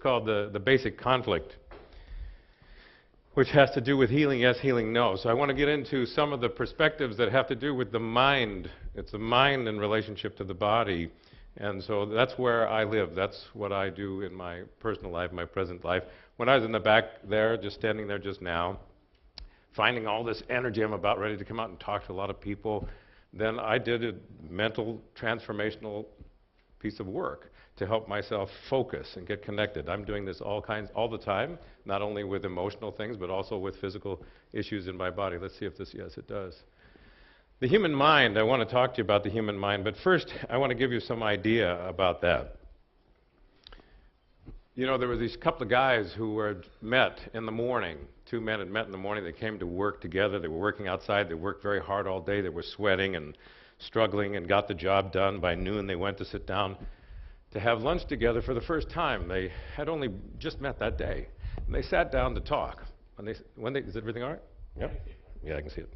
called the basic conflict, which has to do with healing yes, healing no. So I want to get into some of the perspectives that have to do with the mind. It's the mind in relationship to the body. And so that's where I live. That's what I do in my personal life, my present life. When I was in the back there, just standing there just now, finding all this energy, I'm about ready to come out and talk to a lot of people, then I did a mental transformational piece of work to help myself focus and get connected. I'm doing this all the time, not only with emotional things, but also with physical issues in my body. Let's see if this, yes, it does. The human mind, I want to talk to you about the human mind, but first I want to give you some idea about that. You know, there were these couple of guys who were met in the morning. Two men had met in the morning. They came to work together. They were working outside. They worked very hard all day. They were sweating and struggling and got the job done. By noon, they went to sit down to have lunch together for the first time. They had only just met that day. And they sat down to talk. Is everything all right? Yep. Yeah, I can see it.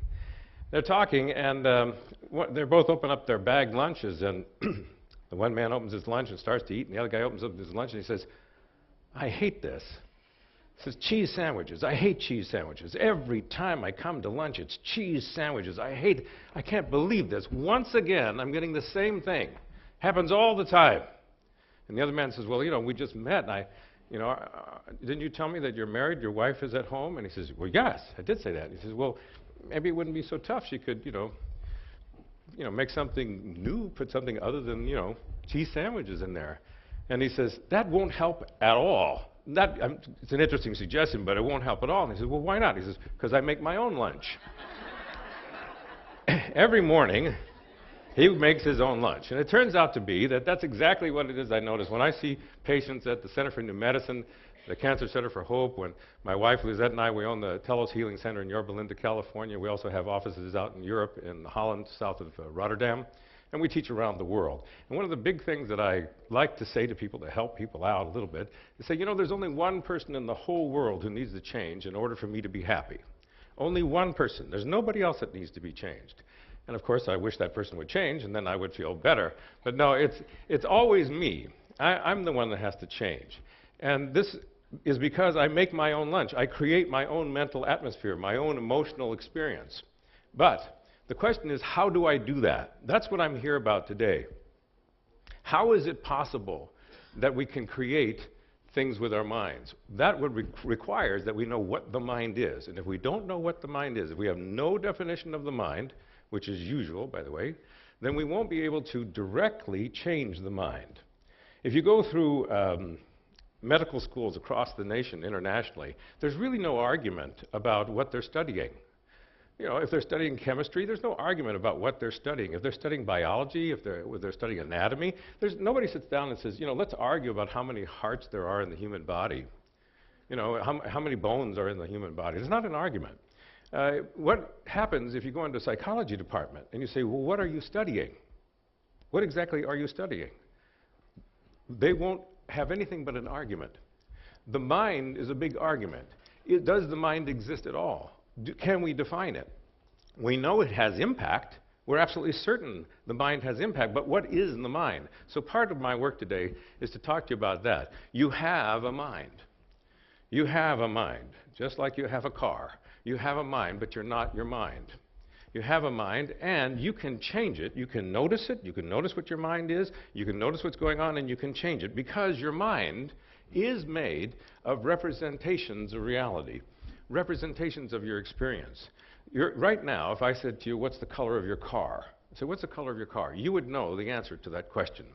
They're talking, and they're both open up their bagged lunches, and the one man opens his lunch and starts to eat, and the other guy opens up his lunch and he says, I hate this. He says, cheese sandwiches. I hate cheese sandwiches. Every time I come to lunch, it's cheese sandwiches. I can't believe this. Once again, I'm getting the same thing. Happens all the time. And the other man says, well, you know, we just met, and didn't you tell me that you're married, your wife is at home? And he says, well, yes, I did say that. And he says, well, maybe it wouldn't be so tough. She could, make something new, put something other than, cheese sandwiches in there. And he says, that won't help at all. It's an interesting suggestion, but it won't help at all. And he says, well, why not? He says, because I make my own lunch. Every morning, he makes his own lunch. And it turns out to be that that's exactly what it is I notice. When I see patients at the Center for New Medicine, the Cancer Center for Hope, when my wife Lizette and I, we own the Telos Healing Center in Yorba Linda, California. We also have offices out in Europe, in Holland, south of Rotterdam. And we teach around the world. And one of the big things that I like to say to people to help people out a little bit is say, there's only one person in the whole world who needs to change in order for me to be happy. Only one person. There's nobody else that needs to be changed. And of course, I wish that person would change, and then I would feel better. But no, it's always me. I'm the one that has to change. And this is because I make my own lunch. I create my own mental atmosphere, my own emotional experience. But the question is, how do I do that? That's what I'm here about today. How is it possible that we can create things with our minds? That requires that we know what the mind is. And if we don't know what the mind is, if we have no definition of the mind, which is usual, by the way, then we won't be able to directly change the mind. If you go through medical schools across the nation internationally, there's really no argument about what they're studying. If they're studying chemistry, there's no argument about what they're studying. If they're studying biology, if they're studying anatomy, nobody sits down and says, let's argue about how many hearts there are in the human body. How many bones are in the human body. It's not an argument. What happens if you go into a psychology department and you say, well, what are you studying? What exactly are you studying? They won't have anything but an argument. The mind is a big argument. Does the mind exist at all? Can we define it? We know it has impact. We're absolutely certain the mind has impact, but what is in the mind? So part of my work today is to talk to you about that. You have a mind. You have a mind, just like you have a car. You have a mind, but you're not your mind. You have a mind, and you can change it. You can notice it. You can notice what your mind is. You can notice what's going on, and you can change it, because your mind is made of representations of reality, representations of your experience. Right now, if I said to you, what's the color of your car? I said, what's the color of your car? You would know the answer to that question,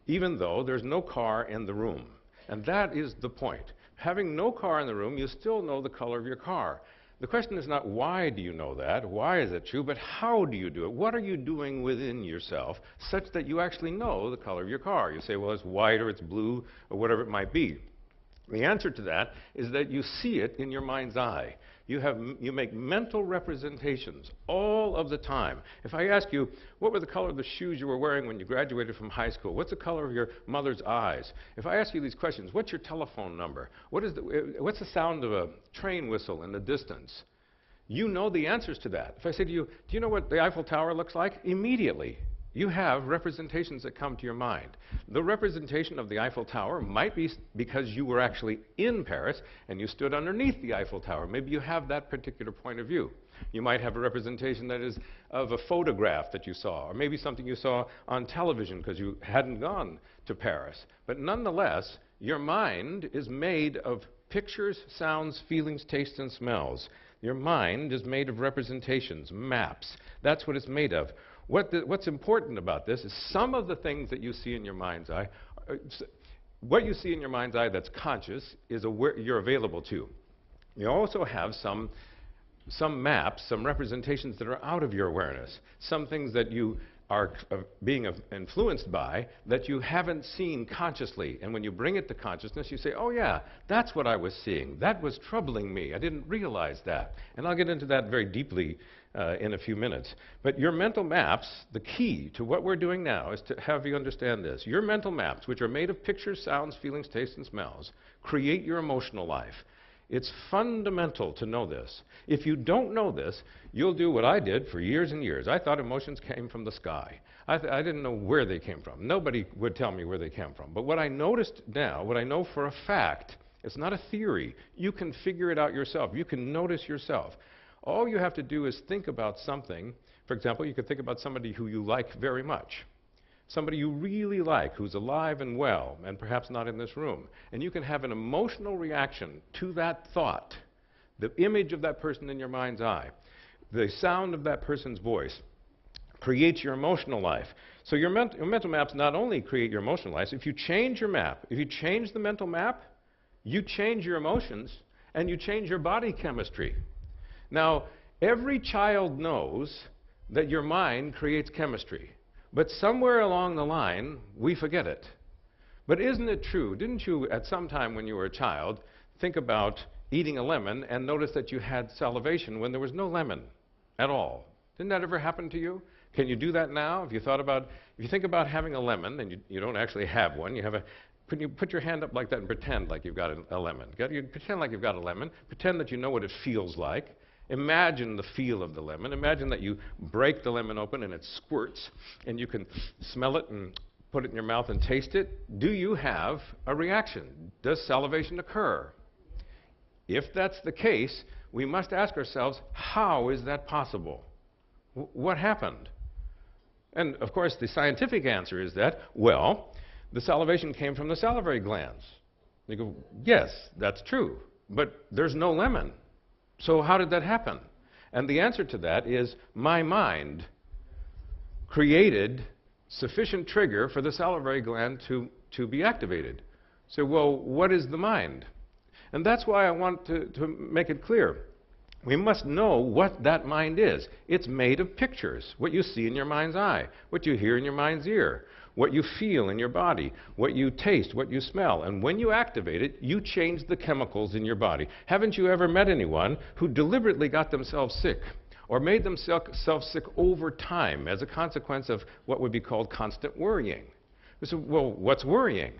even though there's no car in the room. And that is the point. Having no car in the room, you still know the color of your car. The question is not why do you know that, why is it true, but how do you do it? What are you doing within yourself such that you actually know the color of your car? You say, well, it's white or it's blue or whatever it might be. The answer to that is that you see it in your mind's eye. You make mental representations all of the time. If I ask you, what were the color of the shoes you were wearing when you graduated from high school? What's the color of your mother's eyes? If I ask you these questions, what's your telephone number? What's the sound of a train whistle in the distance? You know the answers to that. If I say to you, do you know what the Eiffel Tower looks like? Immediately, You have representations that come to your mind. The representation of the Eiffel Tower might be because you were actually in Paris and you stood underneath the Eiffel Tower. Maybe you have that particular point of view. You might have a representation that is of a photograph that you saw, or maybe something you saw on television because you hadn't gone to Paris. But nonetheless, your mind is made of pictures, sounds, feelings, tastes, and smells. Your mind is made of representations, maps. That's what it's made of. What's important about this is some of the things that you see in your mind's eye, what you see in your mind's eye that's conscious is you're available to. You also have some maps, some representations that are out of your awareness, some things that you are being influenced by that you haven't seen consciously. And when you bring it to consciousness, you say, oh yeah, that's what I was seeing. That was troubling me. I didn't realize that. And I'll get into that very deeply in a few minutes. But your mental maps, the key to what we're doing now is to have you understand this. Your mental maps, which are made of pictures, sounds, feelings, tastes, and smells, create your emotional life. It's fundamental to know this. If you don't know this, you'll do what I did for years and years. I thought emotions came from the sky. I didn't know where they came from. Nobody would tell me where they came from. But what I noticed now, what I know for a fact, it's not a theory. You can figure it out yourself. You can notice yourself. All you have to do is think about something. For example, you could think about somebody who you like very much. Somebody you really like, who's alive and well, and perhaps not in this room. And you can have an emotional reaction to that thought, the image of that person in your mind's eye, the sound of that person's voice creates your emotional life. So your mental maps not only create your emotional life, if you change your map, if you change the mental map, you change your emotions and you change your body chemistry. Now, every child knows that your mind creates chemistry. But somewhere along the line, we forget it. But isn't it true? Didn't you, at some time when you were a child, think about eating a lemon and notice that you had salivation when there was no lemon at all? Didn't that ever happen to you? Can you do that now? If you think about having a lemon, and you don't actually have one, can you put your hand up like that and pretend like you've got a lemon? You pretend like you've got a lemon. Pretend that you know what it feels like. Imagine the feel of the lemon. Imagine that you break the lemon open and it squirts and you can smell it and put it in your mouth and taste it. Do you have a reaction? Does salivation occur? If that's the case, we must ask ourselves, how is that possible? What happened? And of course, the scientific answer is that, well, the salivation came from the salivary glands. You go, yes, that's true, but there's no lemon. So how did that happen? And the answer to that is my mind created sufficient trigger for the salivary gland to be activated. So, well, what is the mind? And that's why I want to make it clear. We must know what that mind is. It's made of pictures, what you see in your mind's eye, what you hear in your mind's ear, what you feel in your body, what you taste, what you smell. And when you activate it, you change the chemicals in your body. Haven't you ever met anyone who deliberately got themselves sick or made themselves sick over time as a consequence of what would be called constant worrying? So, well, what's worrying?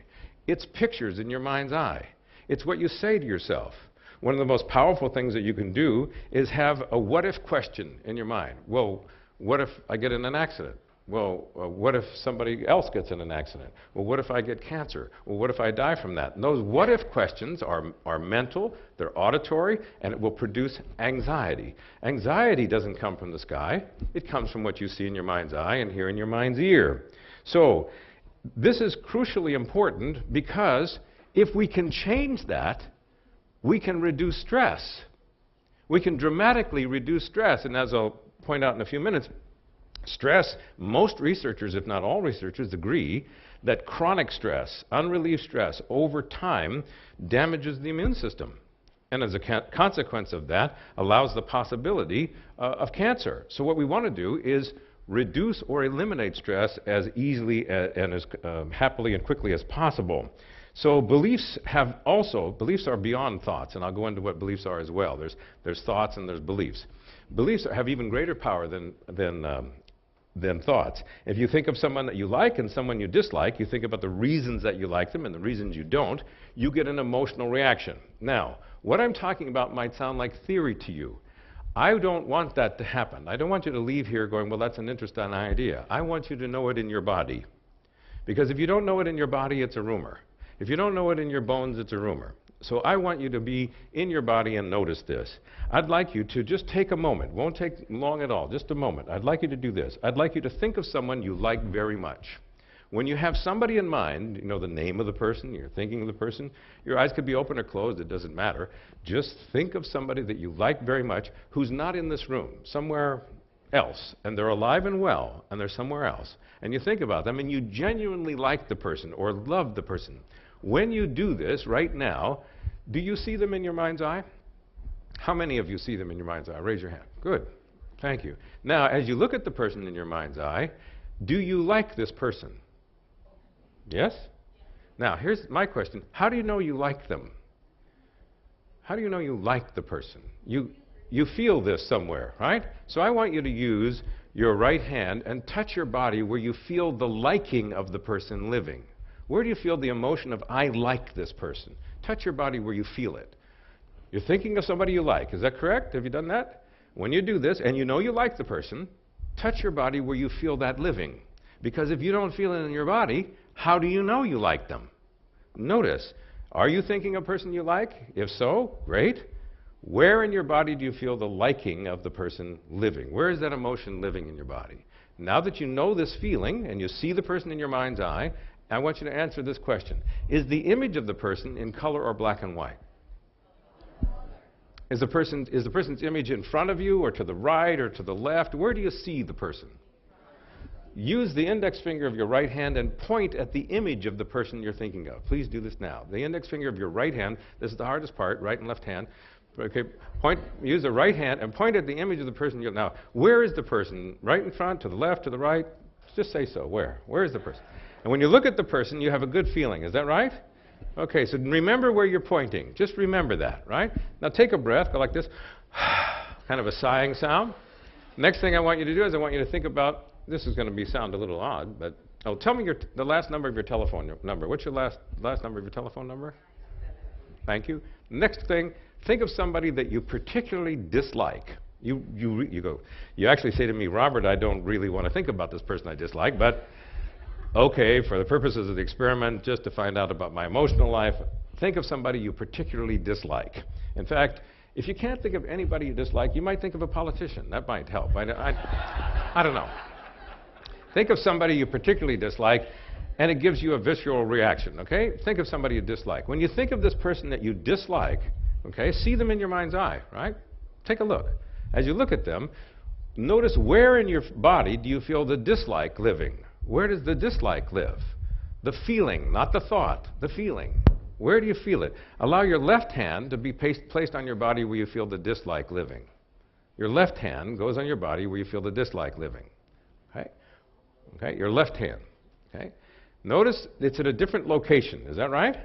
It's pictures in your mind's eye. It's what you say to yourself. One of the most powerful things that you can do is have a what-if question in your mind. Well, what if I get in an accident? Well, what if somebody else gets in an accident? Well, what if I get cancer? Well, what if I die from that? And those what-if questions are mental, they're auditory, and it will produce anxiety. Anxiety doesn't come from the sky. It comes from what you see in your mind's eye and hear in your mind's ear. So this is crucially important because if we can change that, we can reduce stress. We can dramatically reduce stress. And as I'll point out in a few minutes, stress, most researchers, if not all researchers, agree that chronic stress, unrelieved stress, over time damages the immune system. And as a consequence of that, allows the possibility of cancer. So what we want to do is reduce or eliminate stress as easily and as happily and quickly as possible. So beliefs are beyond thoughts, and I'll go into what beliefs are as well. There's thoughts and there's beliefs. Beliefs have even greater power than thoughts. If you think of someone that you like and someone you dislike, you think about the reasons that you like them and the reasons you don't, you get an emotional reaction. Now, what I'm talking about might sound like theory to you. I don't want that to happen. I don't want you to leave here going, well, that's an interesting idea. I want you to know it in your body. Because if you don't know it in your body, it's a rumor. If you don't know it in your bones, it's a rumor. So I want you to be in your body and notice this. I'd like you to just take a moment. Won't take long at all, just a moment. I'd like you to do this. I'd like you to think of someone you like very much. When you have somebody in mind, you know the name of the person, you're thinking of the person, your eyes could be open or closed, it doesn't matter. Just think of somebody that you like very much who's not in this room, somewhere else, and they're alive and well, and they're somewhere else. And you think about them, and you genuinely like the person or love the person. When you do this right now, do you see them in your mind's eye? How many of you see them in your mind's eye? Raise your hand. Good. Thank you. Now, as you look at the person in your mind's eye, do you like this person? Yes? Now, here's my question. How do you know you like them? How do you know you like the person? You feel this somewhere, right? So I want you to use your right hand and touch your body where you feel the liking of the person living. Where do you feel the emotion of, I like this person? Touch your body where you feel it. You're thinking of somebody you like. Is that correct? Have you done that? When you do this, and you know you like the person, touch your body where you feel that living. Because if you don't feel it in your body, how do you know you like them? Notice, are you thinking of a person you like? If so, great. Where in your body do you feel the liking of the person living? Where is that emotion living in your body? Now that you know this feeling, and you see the person in your mind's eye, I want you to answer this question. Is the image of the person in color or black and white? Is the person's image in front of you or to the right or to the left? Where do you see the person? Use the index finger of your right hand and point at the image of the person you're thinking of. Please do this now. The index finger of your right hand, this is the hardest part, right and left hand. Okay, use the right hand and point at the image of the person you're... Now, where is the person? Right in front, to the left, to the right? Just say so. Where? Where is the person? And when you look at the person, you have a good feeling. Is that right? Okay, so remember where you're pointing. Just remember that, right? Now take a breath, go like this, kind of a sighing sound. Next thing I want you to do is I want you to think about, this is going to sound a little odd, but tell me the last number of your telephone number. What's your last number of your telephone number? Thank you. Next thing, think of somebody that you particularly dislike. You actually say to me, Robert, I don't really want to think about this person I dislike, but okay, for the purposes of the experiment, just to find out about my emotional life, think of somebody you particularly dislike. In fact, if you can't think of anybody you dislike, you might think of a politician. That might help. I don't know. Think of somebody you particularly dislike, and it gives you a visceral reaction, okay? Think of somebody you dislike. When you think of this person that you dislike, okay, see them in your mind's eye, right? Take a look. As you look at them, notice where in your body do you feel the dislike living? Where does the dislike live? The feeling, not the thought, the feeling. Where do you feel it? Allow your left hand to be placed on your body where you feel the dislike living. Your left hand goes on your body where you feel the dislike living. Okay? Okay, your left hand. Okay? Notice it's at a different location. Is that right?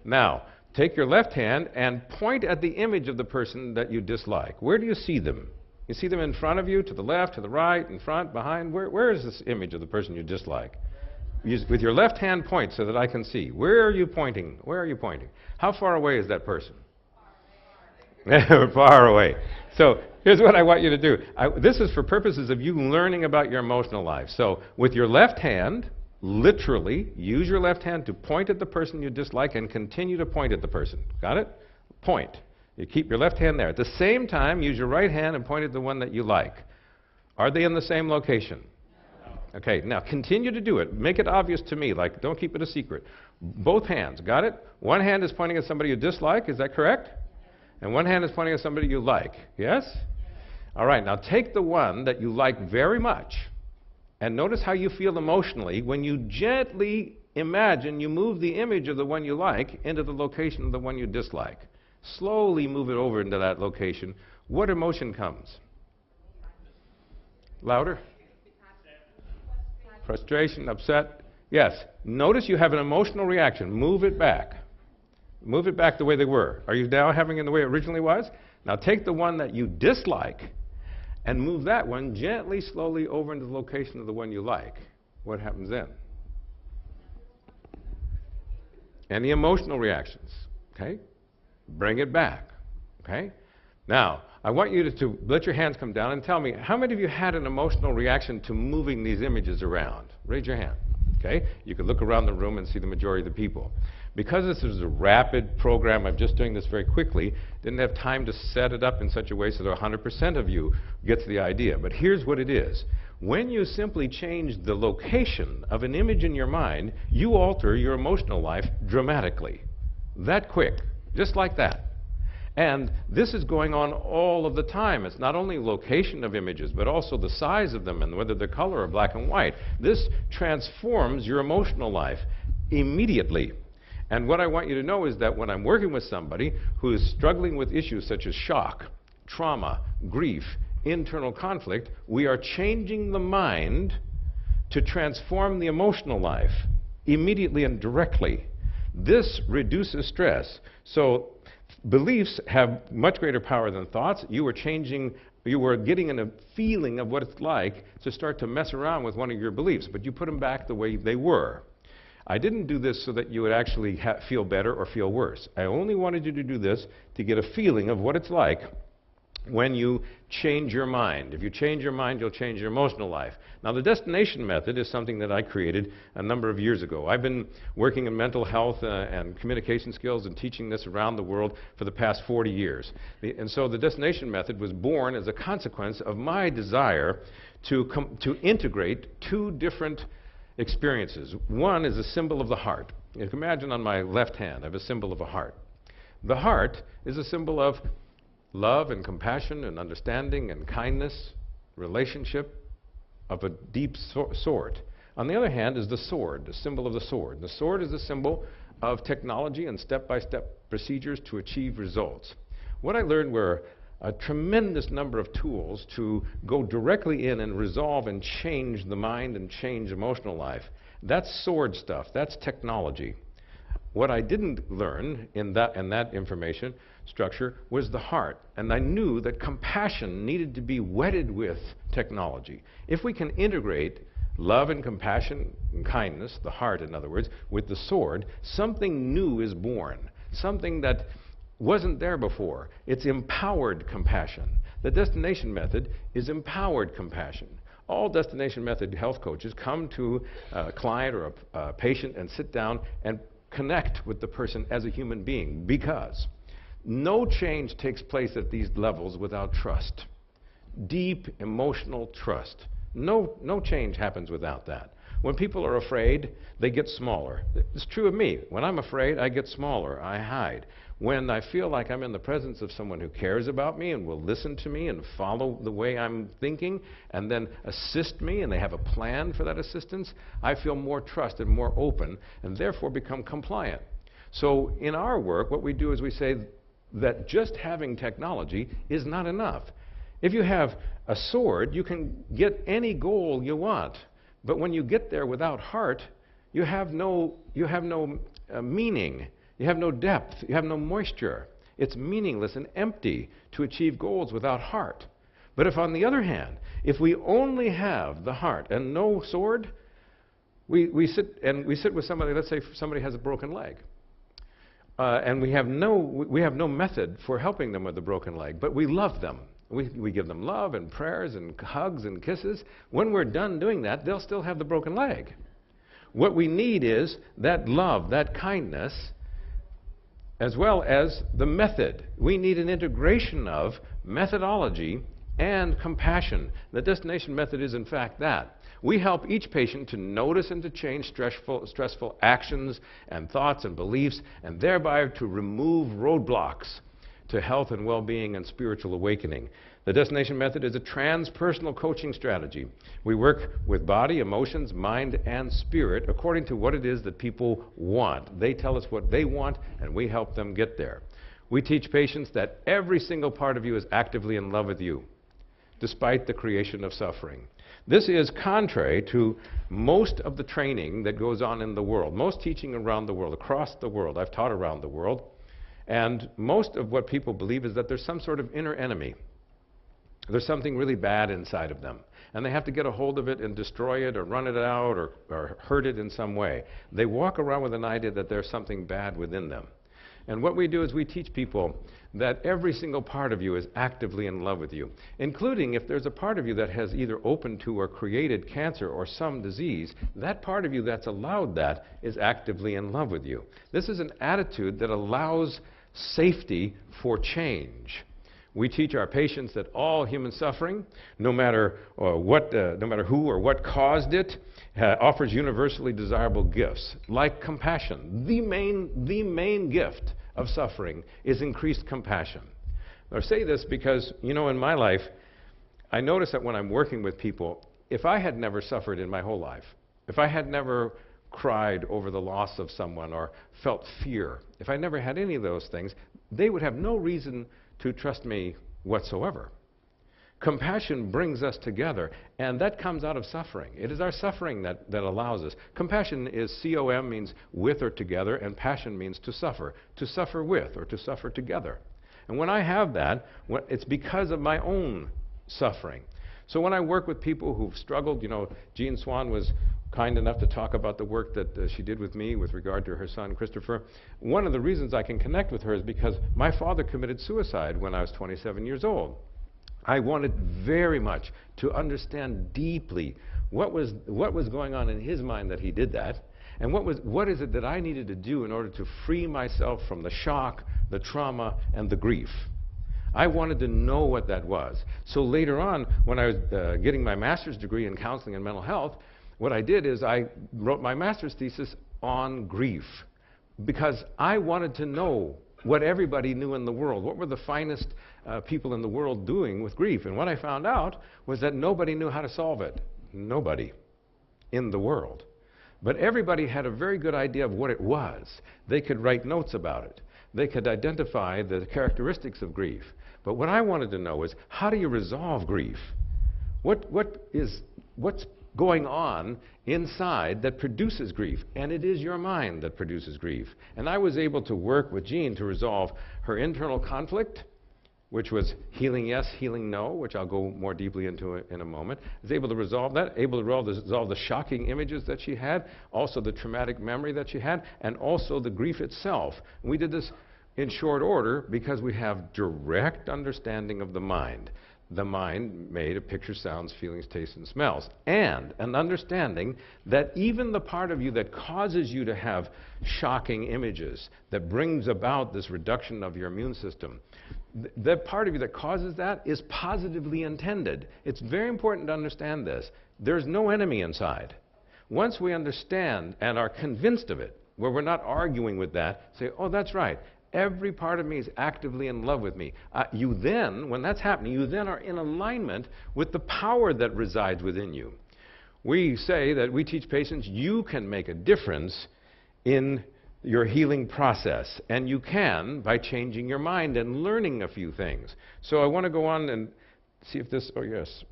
Now, take your left hand and point at the image of the person that you dislike. Where do you see them? You see them in front of you, to the left, to the right, in front, behind. Where is this image of the person you dislike? With your left hand, point so that I can see. Where are you pointing? Where are you pointing? How far away is that person? Far away. So here's what I want you to do. This is for purposes of you learning about your emotional life. So with your left hand, literally, use your left hand to point at the person you dislike and continue to point at the person. Got it? Point. You keep your left hand there. At the same time, use your right hand and point at the one that you like. Are they in the same location? No. Okay, now continue to do it. Make it obvious to me, like don't keep it a secret. Both hands, got it? One hand is pointing at somebody you dislike, is that correct? And one hand is pointing at somebody you like, yes? All right, now take the one that you like very much and notice how you feel emotionally when you gently imagine you move the image of the one you like into the location of the one you dislike. Slowly move it over into that location. What emotion comes? Louder? Frustration, upset. Yes. Notice you have an emotional reaction. Move it back. Move it back the way they were. Are you now having it the way it originally was? Now take the one that you dislike and move that one gently, slowly over into the location of the one you like. What happens then? Any emotional reactions? Okay? Bring it back. Okay? Now, I want you to let your hands come down and tell me, how many of you had an emotional reaction to moving these images around? Raise your hand. Okay? You can look around the room and see the majority of the people. Because this is a rapid program, I'm just doing this very quickly, didn't have time to set it up in such a way so that 100% of you gets the idea. But here's what it is. When you simply change the location of an image in your mind, you alter your emotional life dramatically. That quick. Just like that. And this is going on all of the time. It's not only location of images, but also the size of them and whether they're color or black and white. This transforms your emotional life immediately. And what I want you to know is that when I'm working with somebody who is struggling with issues such as shock, trauma, grief, internal conflict, we are changing the mind to transform the emotional life immediately and directly. This reduces stress. So beliefs have much greater power than thoughts. You were getting a feeling of what it's like to start to mess around with one of your beliefs, but you put them back the way they were. I didn't do this so that you would actually feel better or feel worse. I only wanted you to do this to get a feeling of what it's like when you change your mind. If you change your mind, you'll change your emotional life. Now, the destination method is something that I created a number of years ago. I've been working in mental health and communication skills and teaching this around the world for the past 40 years. And so the destination method was born as a consequence of my desire to integrate two different experiences. One is a symbol of the heart. You can imagine on my left hand, I have a symbol of a heart. The heart is a symbol of love and compassion and understanding and kindness, relationship of a deep sort. On the other hand is the sword, the symbol of the sword. The sword is a symbol of technology and step-by-step procedures to achieve results. What I learned were a tremendous number of tools to go directly in and resolve and change the mind and change emotional life. That's sword stuff. That's technology. What I didn't learn in that information structure was the heart. And I knew that compassion needed to be wedded with technology. If we can integrate love and compassion and kindness, the heart in other words, with the sword, something new is born. Something that wasn't there before. It's empowered compassion. The destination method is empowered compassion. All destination method health coaches come to a client or a patient and sit down and connect with the person as a human being, because no change takes place at these levels without trust. Deep emotional trust. No change happens without that. When people are afraid, they get smaller. It's true of me. When I'm afraid, I get smaller. I hide. When I feel like I'm in the presence of someone who cares about me and will listen to me and follow the way I'm thinking and then assist me, and they have a plan for that assistance, I feel more trust and more open and therefore become compliant. So in our work, what we do is we say that just having technology is not enough. If you have a sword, you can get any goal you want. But when you get there without heart, you have no meaning. You have no depth. You have no moisture. It's meaningless and empty to achieve goals without heart. But if, on the other hand, if we only have the heart and no sword, we sit with somebody. Let's say somebody has a broken leg, and we have no method for helping them with the broken leg. But we love them. We give them love and prayers and hugs and kisses. When we're done doing that, they'll still have the broken leg. What we need is that love, that kindness, as well as the method. We need an integration of methodology and compassion. The destination method is, in fact, that. We help each patient to notice and to change stressful actions and thoughts and beliefs, and thereby to remove roadblocks to health and well-being and spiritual awakening. The destination method is a transpersonal coaching strategy. We work with body, emotions, mind, and spirit according to what it is that people want. They tell us what they want, and we help them get there. We teach patients that every single part of you is actively in love with you, despite the creation of suffering. This is contrary to most of the training that goes on in the world, most teaching around the world, across the world. I've taught around the world. And most of what people believe is that there's some sort of inner enemy. There's something really bad inside of them. And they have to get a hold of it and destroy it or run it out or hurt it in some way. They walk around with an idea that there's something bad within them. And what we do is we teach people that every single part of you is actively in love with you, including if there's a part of you that has either opened to or created cancer or some disease, that part of you that's allowed that is actively in love with you. This is an attitude that allows safety for change. We teach our patients that all human suffering, no matter who or what caused it, offers universally desirable gifts, like compassion. The main gift of suffering is increased compassion. I say this because, you know, in my life, I notice that when I'm working with people, if I had never suffered in my whole life, if I had never cried over the loss of someone or felt fear, if I never had any of those things, they would have no reason to trust me whatsoever. Compassion brings us together, and that comes out of suffering. It is our suffering that allows us. Compassion is C-O-M, means with or together, and passion means to suffer with or to suffer together. And when I have that, it's because of my own suffering. So when I work with people who've struggled, you know, Jean Swan was kind enough to talk about the work that she did with me with regard to her son, Christopher. One of the reasons I can connect with her is because my father committed suicide when I was 27 years old. I wanted very much to understand deeply what was going on in his mind that he did that, and what is it that I needed to do in order to free myself from the shock, the trauma, and the grief. I wanted to know what that was. So later on, when I was getting my master's degree in counseling and mental health, what I did is I wrote my master's thesis on grief, because I wanted to know what everybody knew in the world. What were the finest people in the world doing with grief? And what I found out was that nobody knew how to solve it. Nobody in the world. But everybody had a very good idea of what it was. They could write notes about it. They could identify the characteristics of grief. But what I wanted to know is, how do you resolve grief? What's going on inside that produces grief? And it is your mind that produces grief. And I was able to work with Jean to resolve her internal conflict, which was healing yes, healing no, which I'll go more deeply into in a moment. I was able to resolve that, able to resolve the shocking images that she had, also the traumatic memory that she had, and also the grief itself. And we did this in short order because we have direct understanding of the mind. The mind made of pictures, sounds, feelings, tastes, and smells. And an understanding that even the part of you that causes you to have shocking images, that brings about this reduction of your immune system, that part of you that causes that is positively intended. It's very important to understand this. There's no enemy inside. Once we understand and are convinced of it, where we're not arguing with that, say, oh, that's right. Every part of me is actively in love with me. You then, when that's happening, you then are in alignment with the power that resides within you. We say that we teach patients you can make a difference in your healing process, and you can by changing your mind and learning a few things. So I want to go on and see if this, oh yes.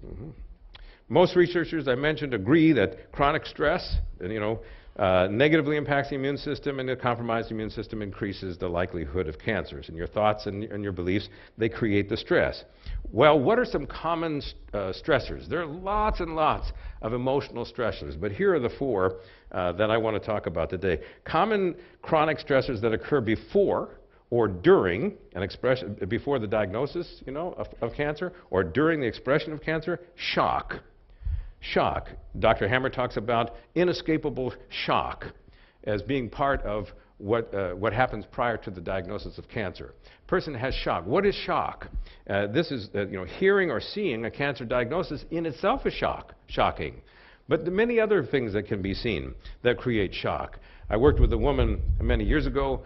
Most researchers I mentioned agree that chronic stress, negatively impacts the immune system, and a compromised immune system increases the likelihood of cancers. And your thoughts and your beliefs, they create the stress. Well, what are some common stressors? There are lots and lots of emotional stressors, but here are the four that I want to talk about today. Common chronic stressors that occur before or during an expression, before the diagnosis, of cancer, or during the expression of cancer: shock. Shock. Dr. Hammer talks about inescapable shock as being part of what happens prior to the diagnosis of cancer. Person has shock. What is shock? This is hearing or seeing a cancer diagnosis in itself is shocking. But the many other things that can be seen that create shock. I worked with a woman many years ago,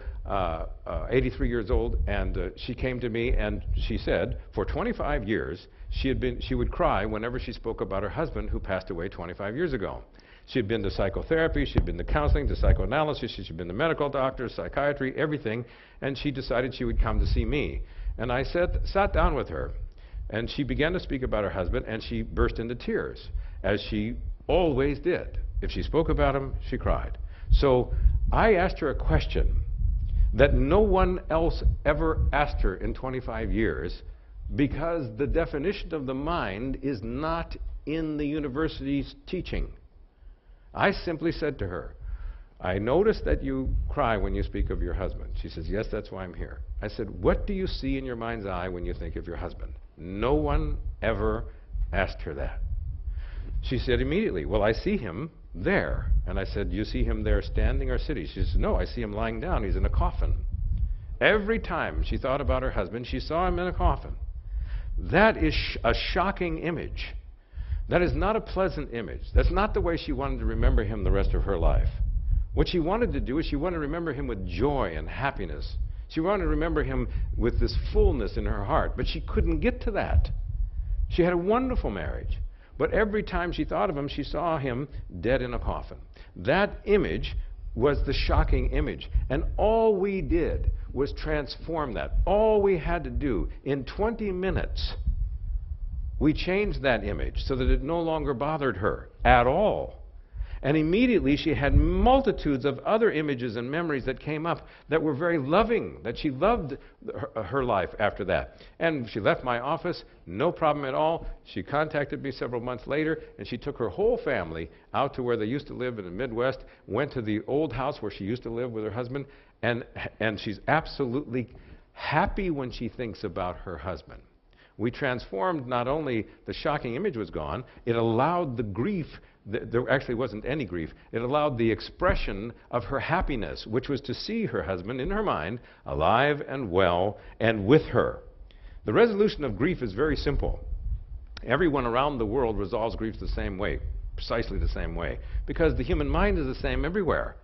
83 years old, and she came to me and she said, for 25 years, she would cry whenever she spoke about her husband who passed away 25 years ago. She had been to psychotherapy, she'd been to counseling, to psychoanalysis, she'd been to medical doctors, psychiatry, everything, and she decided she would come to see me. And I sat down with her, and she began to speak about her husband, and she burst into tears, as she always did. If she spoke about him, she cried. So I asked her a question that no one else ever asked her in 25 years, because the definition of the mind is not in the university's teaching. I simply said to her, I notice that you cry when you speak of your husband. She says, yes, that's why I'm here. I said, what do you see in your mind's eye when you think of your husband? No one ever asked her that. She said immediately, well, I see him there. And I said, you see him there standing or sitting? She says, no, I see him lying down. He's in a coffin. Every time she thought about her husband, she saw him in a coffin. That is a shocking image. That is not a pleasant image. That's not the way she wanted to remember him the rest of her life. What she wanted to do is she wanted to remember him with joy and happiness. She wanted to remember him with this fullness in her heart, but she couldn't get to that. She had a wonderful marriage, but every time she thought of him, she saw him dead in a coffin. That image was the shocking image, and all we did was transform that. All we had to do, in 20 minutes, we changed that image so that it no longer bothered her at all. And immediately she had multitudes of other images and memories that came up that were very loving, that she loved her life after that. And she left my office, no problem at all. She contacted me several months later, and she took her whole family out to where they used to live in the Midwest, went to the old house where she used to live with her husband, and she's absolutely happy when she thinks about her husband. We transformed, not only the shocking image was gone, it allowed the grief. There actually wasn't any grief. It allowed the expression of her happiness, which was to see her husband in her mind, alive and well, and with her. The resolution of grief is very simple. Everyone around the world resolves grief the same way, precisely the same way, because the human mind is the same everywhere,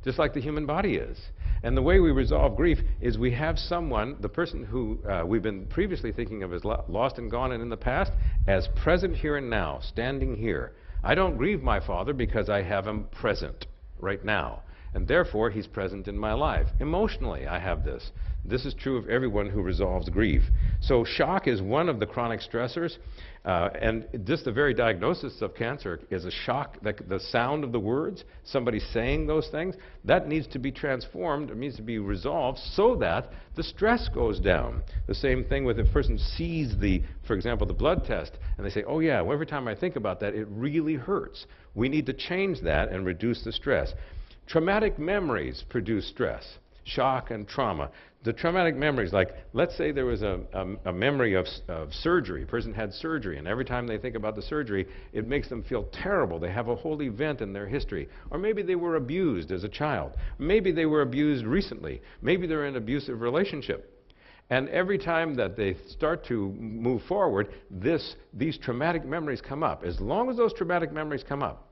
just like the human body is. And the way we resolve grief is we have someone, the person who we've been previously thinking of as lost and gone and in the past, as present here and now, standing here. I don't grieve my father because I have him present right now, and therefore he's present in my life. Emotionally, I have this. This is true of everyone who resolves grief. So shock is one of the chronic stressors, and just the very diagnosis of cancer is a shock. The sound of the words, somebody saying those things, that needs to be transformed, it needs to be resolved so that the stress goes down. The same thing with if a person sees for example, the blood test, and they say, oh yeah, well, every time I think about that, it really hurts. We need to change that and reduce the stress. Traumatic memories produce stress. Shock and trauma. The traumatic memories, like let's say there was a memory of surgery. A person had surgery, and every time they think about the surgery, it makes them feel terrible. They have a whole event in their history. Or maybe they were abused as a child. Maybe they were abused recently. Maybe they're in an abusive relationship. And every time that they start to move forward, these traumatic memories come up. As long as those traumatic memories come up,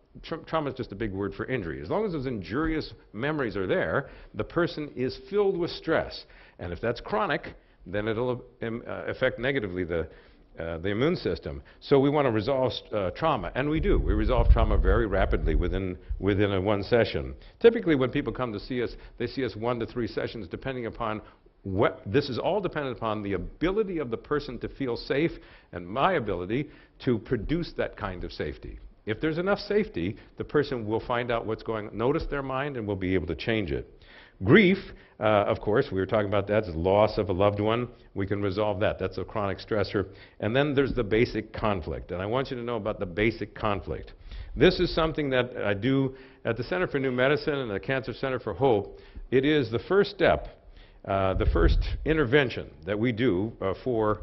trauma is just a big word for injury. As long as those injurious memories are there, the person is filled with stress. And if that's chronic, then it'll affect negatively the immune system. So we want to resolve trauma, and we do. We resolve trauma very rapidly within one session. Typically when people come to see us, they see us 1 to 3 sessions, depending upon this is all dependent upon the ability of the person to feel safe and my ability to produce that kind of safety. If there's enough safety, the person will find out what's going on, notice their mind, and will be able to change it. Grief, of course, we were talking about that, is loss of a loved one. We can resolve that. That's a chronic stressor. And then there's the basic conflict. And I want you to know about the basic conflict. This is something that I do at the Center for New Medicine and the Cancer Center for Hope. It is the first step, the first intervention that we do for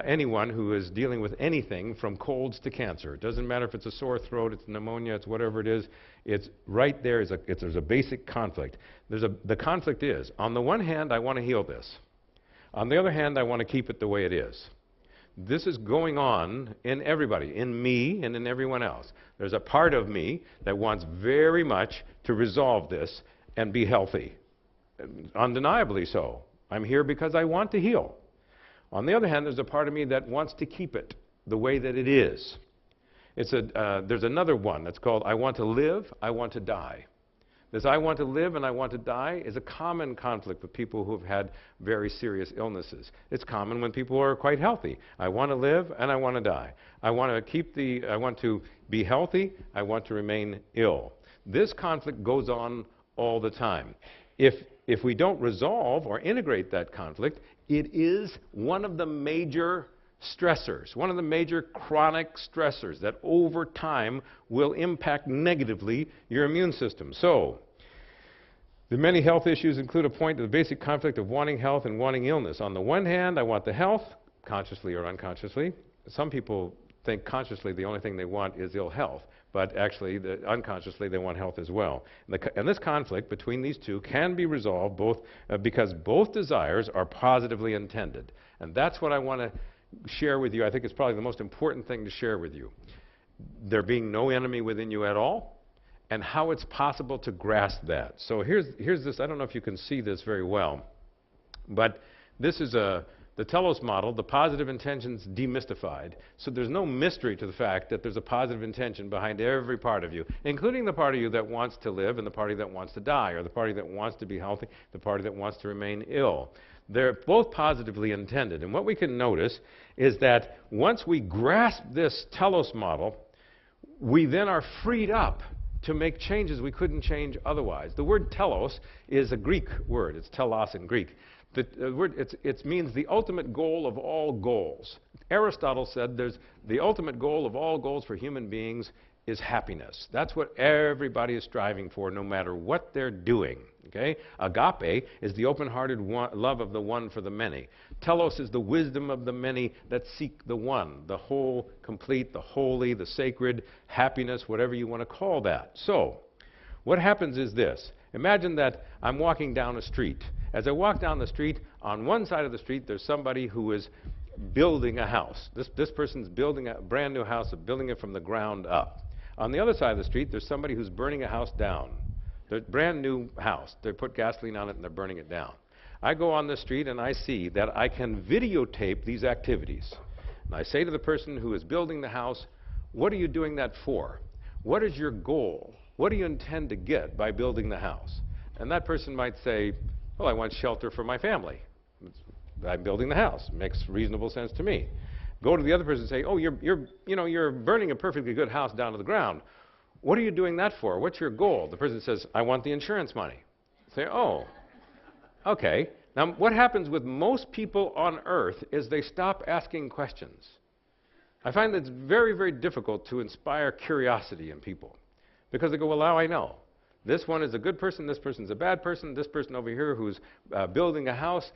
anyone who is dealing with anything from colds to cancer. It doesn't matter if it's a sore throat, it's pneumonia, it's whatever it is. It's right there. There's a basic conflict. The conflict is, on the one hand, I want to heal this. On the other hand, I want to keep it the way it is. This is going on in everybody, in me and in everyone else. There's a part of me that wants very much to resolve this and be healthy. Undeniably so. I'm here because I want to heal. On the other hand, there's a part of me that wants to keep it the way that it is. There's another one that's called I want to live, I want to die. This I want to live and I want to die is a common conflict with people who have had very serious illnesses. It's common when people are quite healthy. I want to live and I want to die. I want to be healthy, I want to remain ill. This conflict goes on all the time. If we don't resolve or integrate that conflict, it is one of the major stressors, one of the major chronic stressors that over time will impact negatively your immune system. So, The many health issues include a point of the basic conflict of wanting health and wanting illness. On the one hand, I want the health, consciously or unconsciously. Some people think consciously the only thing they want is ill health, but actually, unconsciously, they want health as well. And this conflict between these two can be resolved because both desires are positively intended. And that's what I want to share with you. I think it's probably the most important thing to share with you. There being no enemy within you at all, and how it's possible to grasp that. So here's this. I don't know if you can see this very well, but this is the telos model, the positive intentions demystified. So there's no mystery to the fact that there's a positive intention behind every part of you, including the part of you that wants to live and the party that wants to die, or the party that wants to be healthy, the party that wants to remain ill. They're both positively intended. And what we can notice is that once we grasp this telos model, we then are freed up to make changes we couldn't change otherwise. The word telos is a Greek word. It's telos in Greek. The word, it means the ultimate goal of all goals. Aristotle said the ultimate goal of all goals for human beings is happiness. That's what everybody is striving for, no matter what they're doing. Okay? Agape is the open-hearted love of the one for the many. Telos is the wisdom of the many that seek the one, the whole, complete, the holy, the sacred, happiness, whatever you want to call that. So, what happens is this. Imagine that I'm walking down a street. As I walk down the street, on one side of the street, there's somebody who is building a house. This person's building a brand new house, building it from the ground up. On the other side of the street, there's somebody who's burning a house down. They're brand new house. They put gasoline on it and they're burning it down. I go on the street and I see that I can videotape these activities. And I say to the person who is building the house, what are you doing that for? What is your goal? What do you intend to get by building the house? And that person might say, well, I want shelter for my family. I'm building the house. Makes reasonable sense to me. Go to the other person and say, oh, you're burning a perfectly good house down to the ground. What are you doing that for? What's your goal? The person says, I want the insurance money. Say, oh, okay. Now, what happens with most people on earth is they stop asking questions. I find that it's very, very difficult to inspire curiosity in people because they go, well, now I know. This one is a good person, this person's a bad person, this person over here who's building a house,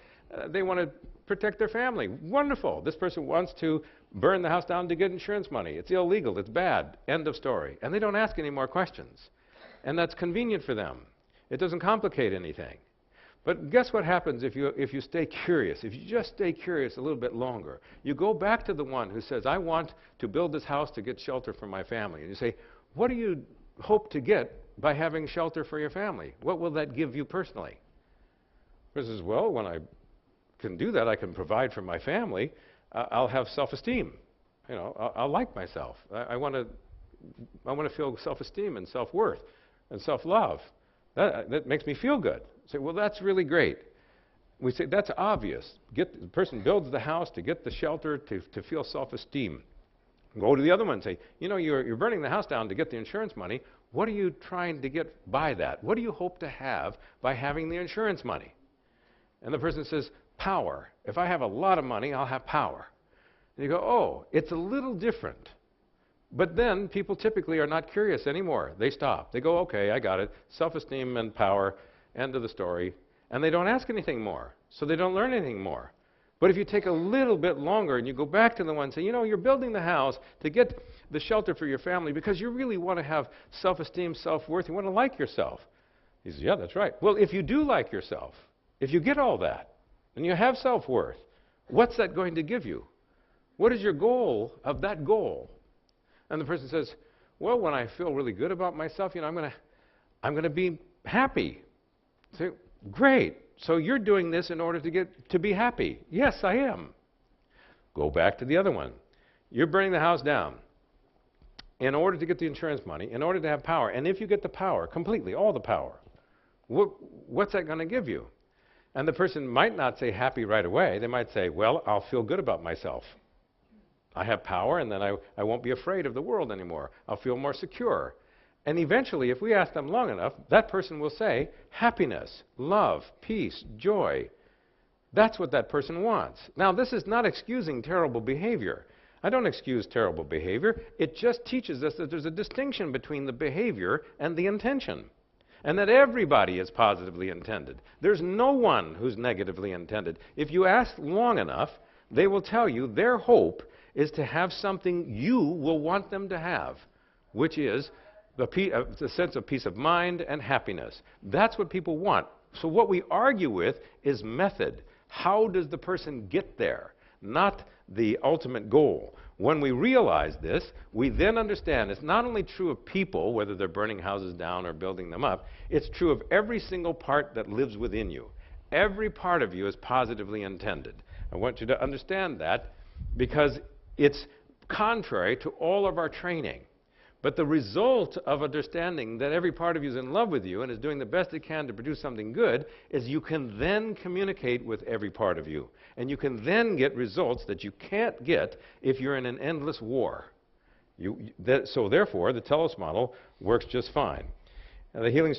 they want to protect their family. Wonderful. This person wants to burn the house down to get insurance money. It's illegal. It's bad. End of story. And they don't ask any more questions. And that's convenient for them. It doesn't complicate anything. But guess what happens if you stay curious? If you just stay curious a little bit longer, you go back to the one who says, I want to build this house to get shelter for my family. And you say, what do you hope to get by having shelter for your family? What will that give you personally? The person says, well, when I can do that, I can provide for my family. I'll have self-esteem. You know, I'll like myself. I want to feel self-esteem and self-worth and self-love. That makes me feel good. Say, well, that's really great. We say that's obvious. The person builds the house to get the shelter to feel self-esteem. Go to the other one and say, you know, you're burning the house down to get the insurance money. What are you trying to get by that? What do you hope to have by having the insurance money? And the person says, power. If I have a lot of money, I'll have power. And you go, oh, it's a little different. But then people typically are not curious anymore. They stop. They go, okay, I got it. Self-esteem and power, end of the story. And they don't ask anything more. So they don't learn anything more. But if you take a little bit longer and you go back to the one and say, you know, you're building the house to get the shelter for your family because you really want to have self-esteem, self-worth. You want to like yourself. He says, yeah, that's right. Well, if you do like yourself, if you get all that, and you have self-worth, what's that going to give you? What is your goal of that goal? And the person says, well, when I feel really good about myself, you know, I'm going to be happy. So, great. So you're doing this in order to be happy. Yes, I am. Go back to the other one. You're burning the house down in order to get the insurance money, in order to have power. And if you get the power, completely, all the power, what's that going to give you? And the person might not say happy right away. They might say, well, I'll feel good about myself. I have power, and then I won't be afraid of the world anymore. I'll feel more secure. And eventually, if we ask them long enough, that person will say happiness, love, peace, joy. That's what that person wants. Now, this is not excusing terrible behavior. I don't excuse terrible behavior. It just teaches us that there's a distinction between the behavior and the intention. and that everybody is positively intended. There's no one who's negatively intended. If you ask long enough, they will tell you their hope is to have something you will want them to have, which is the sense of peace of mind and happiness. That's what people want. So what we argue with is method. How does the person get there? Not the ultimate goal. When we realize this, we then understand it's not only true of people, whether they're burning houses down or building them up, it's true of every single part that lives within you. Every part of you is positively intended. I want you to understand that because it's contrary to all of our training. But the result of understanding that every part of you is in love with you and is doing the best it can to produce something good is you can then communicate with every part of you. And you can then get results that you can't get if you're in an endless war. So therefore, the Telos model works just fine. The healing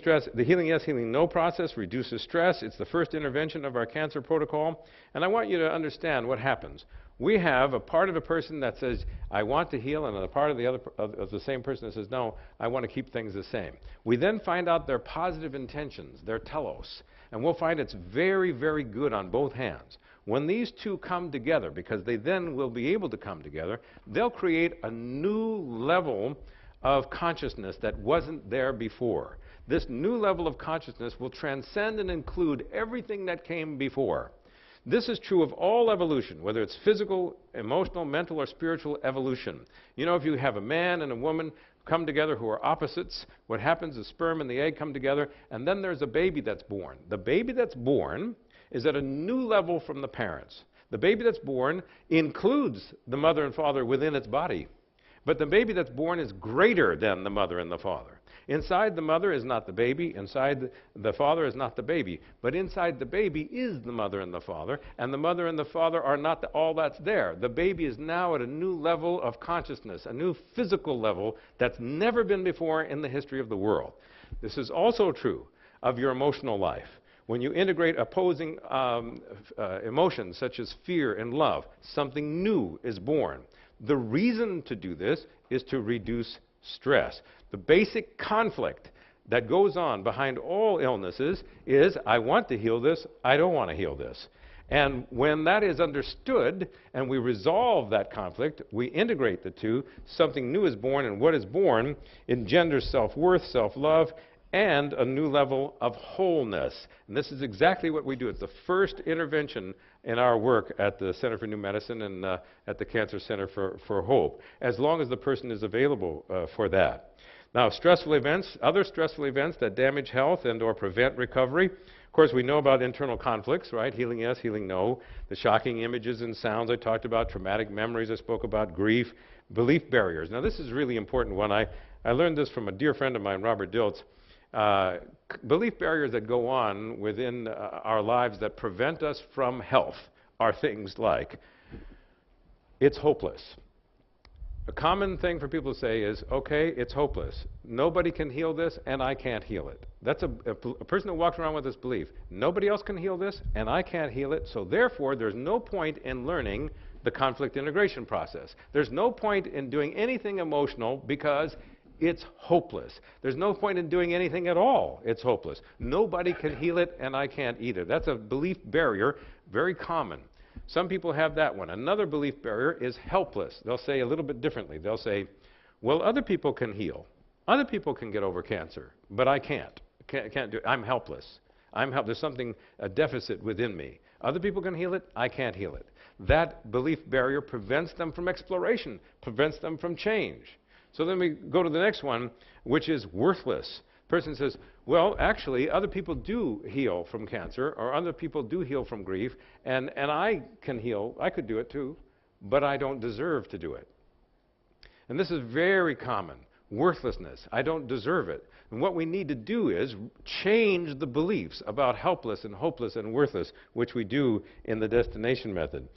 yes, healing no process reduces stress. It's the first intervention of our cancer protocol. And I want you to understand what happens. We have a part of a person that says, I want to heal, and a part of the other of the same person that says, no, I want to keep things the same. We then find out their positive intentions, their telos, and we'll find it's very, very good on both hands. When these two come together, because they then will be able to come together, they'll create a new level of consciousness that wasn't there before. This new level of consciousness will transcend and include everything that came before. This is true of all evolution, whether it's physical, emotional, mental, or spiritual evolution. You know, if you have a man and a woman come together who are opposites, what happens is sperm and the egg come together, and then there's a baby that's born. The baby that's born is at a new level from the parents. The baby that's born includes the mother and father within its body. But the baby that's born is greater than the mother and the father. Inside the mother is not the baby, inside the father is not the baby, but inside the baby is the mother and the father, and the mother and the father are not all that's there. The baby is now at a new level of consciousness, a new physical level that's never been before in the history of the world. This is also true of your emotional life. When you integrate opposing emotions such as fear and love, something new is born. The reason to do this is to reduce stress. The basic conflict that goes on behind all illnesses is, I want to heal this, I don't want to heal this. And when that is understood and we resolve that conflict, we integrate the two, something new is born, and what is born engenders self-worth, self-love, and a new level of wholeness. And this is exactly what we do. It's the first intervention in our work at the Center for New Medicine and at the Cancer Center for Hope, as long as the person is available for that. Now, stressful events, other stressful events that damage health and or prevent recovery. Of course, we know about internal conflicts, right? Healing yes, healing no. The shocking images and sounds I talked about, traumatic memories I spoke about, grief, belief barriers. Now, this is a really important one. I learned this from a dear friend of mine, Robert Dilts. Belief barriers that go on within our lives that prevent us from health are things like, it's hopeless. A common thing for people to say is, okay, it's hopeless. Nobody can heal this, and I can't heal it. That's a person that walks around with this belief. Nobody else can heal this, and I can't heal it, so therefore there's no point in learning the conflict integration process. There's no point in doing anything emotional because it's hopeless. There's no point in doing anything at all. It's hopeless. Nobody can heal it, and I can't either. That's a belief barrier, very common. Some people have that one. Another belief barrier is helpless. They'll say a little bit differently. They'll say, well, other people can heal. Other people can get over cancer, but I can't. Can't do it. I'm helpless. There's something, a deficit within me. Other people can heal it. I can't heal it. That belief barrier prevents them from exploration, prevents them from change. So then we go to the next one, which is worthless. Person says, well, actually, other people do heal from cancer, or other people do heal from grief, and I can heal, I could do it too, but I don't deserve to do it. And this is very common, worthlessness. I don't deserve it. And what we need to do is change the beliefs about helpless and hopeless and worthless, which we do in the destination method.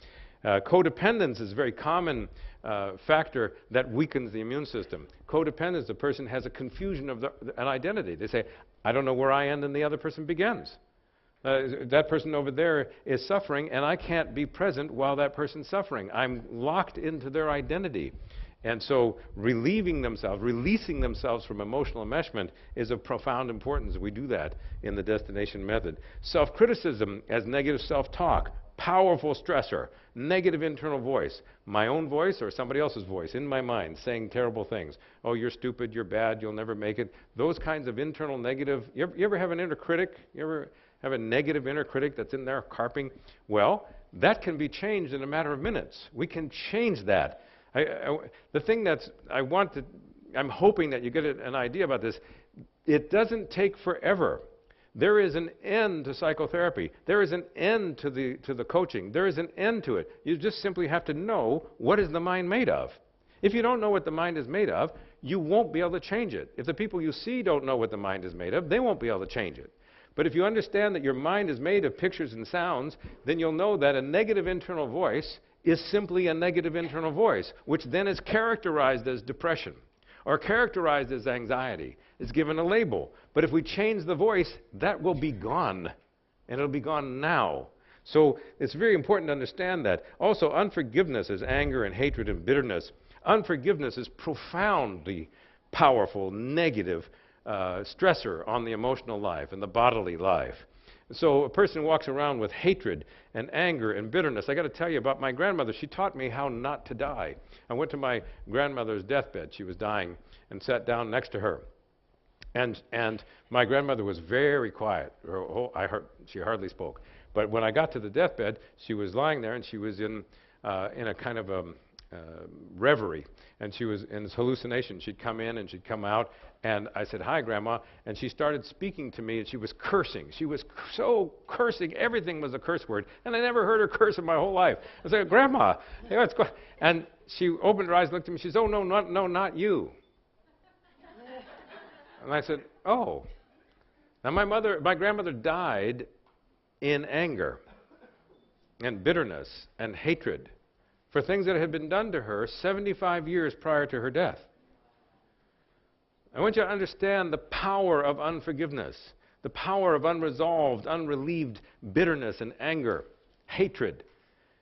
Codependence is a very common factor that weakens the immune system. Codependence, the person has a confusion of an identity. They say, I don't know where I end and the other person begins. That person over there is suffering, and I can't be present while that person's suffering. I'm locked into their identity. And so relieving themselves, releasing themselves from emotional enmeshment is of profound importance. We do that in the destination method. Self-criticism as negative self-talk, powerful stressor, negative internal voice, my own voice or somebody else's voice in my mind saying terrible things. Oh, you're stupid, you're bad, you'll never make it. Those kinds of internal negative, you ever have an inner critic? You ever have a negative inner critic that's in there carping? Well, that can be changed in a matter of minutes. We can change that. The thing I'm hoping that you get an idea about this, it doesn't take forever. There is an end to psychotherapy. There is an end to the coaching. There is an end to it. You just simply have to know, what is the mind made of? If you don't know what the mind is made of, you won't be able to change it. If the people you see don't know what the mind is made of, they won't be able to change it. But if you understand that your mind is made of pictures and sounds, then you'll know that a negative internal voice is simply a negative internal voice, which then is characterized as depression or characterized as anxiety. It's given a label. But if we change the voice, that will be gone. And it'll be gone now. So it's very important to understand that. Also, unforgiveness is anger and hatred and bitterness. Unforgiveness is profoundly powerful, negative stressor on the emotional life and the bodily life. So a person walks around with hatred and anger and bitterness. I got to tell you about my grandmother. She taught me how not to die. I went to my grandmother's deathbed. She was dying, and sat down next to her. And my grandmother was very quiet. She hardly spoke. But when I got to the deathbed, she was lying there, and she was in a kind of a reverie. And she was in this hallucination. She'd come in and she'd come out. And I said, "Hi, Grandma." And she started speaking to me, and she was cursing. She was so cursing. Everything was a curse word. And I never heard her curse in my whole life. I said, "Grandma, hey, what's going on?" And she opened her eyes and looked at me. She said, "Oh, no, not you." And I said, "Oh." Now, my grandmother died in anger and bitterness and hatred for things that had been done to her 75 years prior to her death. I want you to understand the power of unforgiveness, the power of unresolved, unrelieved bitterness and anger, hatred.